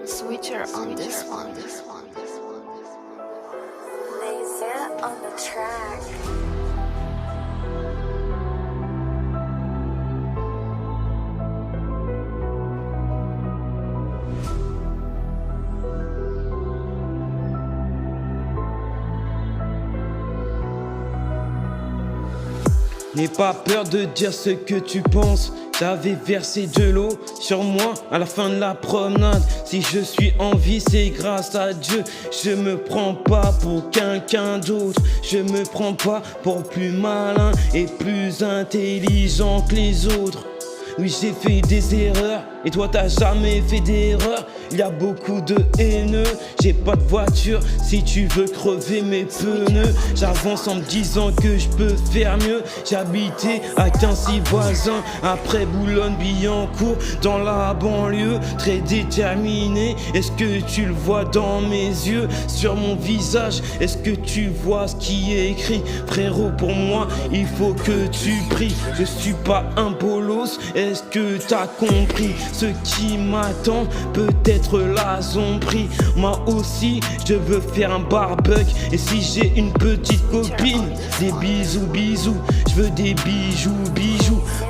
Switcher on this one. Laser on the track. N'aie pas peur de dire ce que tu penses. J'avais versé de l'eau sur moi à la fin de la promenade. Si je suis en vie, c'est grâce à Dieu. Je me prends pas pour quelqu'un d'autre. Je me prends pas pour plus malin et plus intelligent que les autres. Oui, j'ai fait des erreurs et toi t'as jamais fait d'erreur. Il y a beaucoup de haineux. J'ai pas de voiture si tu veux crever mes pneus. J'avance en me disant que je peux faire mieux. J'habitais à Quincy voisin après Boulogne-Billancourt dans la banlieue, très déterminé. Est-ce que tu le vois dans mes yeux, sur mon visage? Est-ce que tu vois ce qui est écrit? Frérot, pour moi il faut que tu pries. Je suis pas un bolos. Est-ce que t'as compris? Ce qui m'attend peut être la zombie. Moi aussi je veux faire un barbecue. Et si j'ai une petite copine, des bisous. Je veux des bijoux.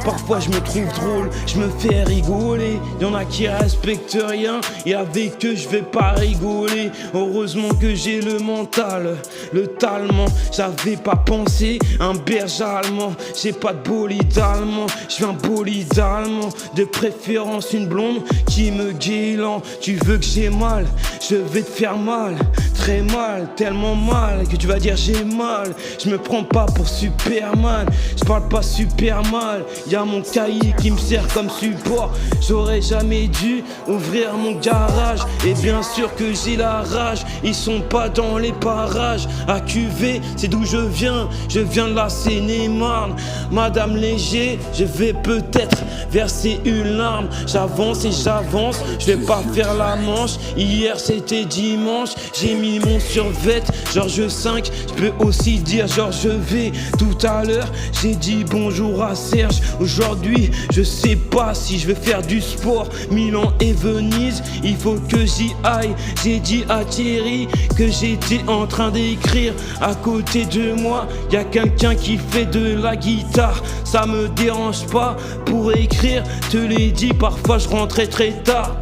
Parfois je me trouve drôle, je me fais rigoler. Y'en a qui respectent rien et avec eux je vais pas rigoler. Heureusement que j'ai le mental, le talent. J'avais pas pensé un berger allemand. J'ai pas de bolide allemand, je veux un bolide allemand. De préférence une blonde qui me guélant. Tu veux que j'ai mal, je vais te faire mal. Très mal, tellement mal que tu vas dire j'ai mal. Je me prends pas pour Superman, je parle pas super mal. Y'a mon cahier qui me sert comme support. J'aurais jamais dû ouvrir mon garage. Et bien sûr que j'ai la rage. Ils sont pas dans les parages. À QV, c'est d'où je viens de la Seine-et-Marne. Madame Léger, je vais peut-être verser une larme. J'avance et j'avance, je vais pas faire la manche. Hier c'était dimanche, j'ai mis mon survêt Georges 5, je peux aussi dire Georges V. Tout à l'heure j'ai dit bonjour à Serge. Aujourd'hui je sais pas si je vais faire du sport. Milan et Venise, il faut que j'y aille. J'ai dit à Thierry que j'étais en train d'écrire. À côté de moi y a quelqu'un qui fait de la guitare. Ça me dérange pas pour écrire, te l'ai dit, parfois je rentrais très tard.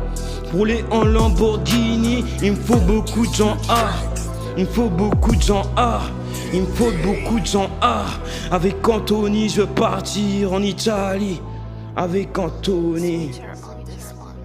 Rouler en Lamborghini, il me faut beaucoup de gens Il me faut beaucoup de gens Il me faut beaucoup de gens Avec Anthony, je veux partir en Italie. Avec Anthony. Switcher on this one.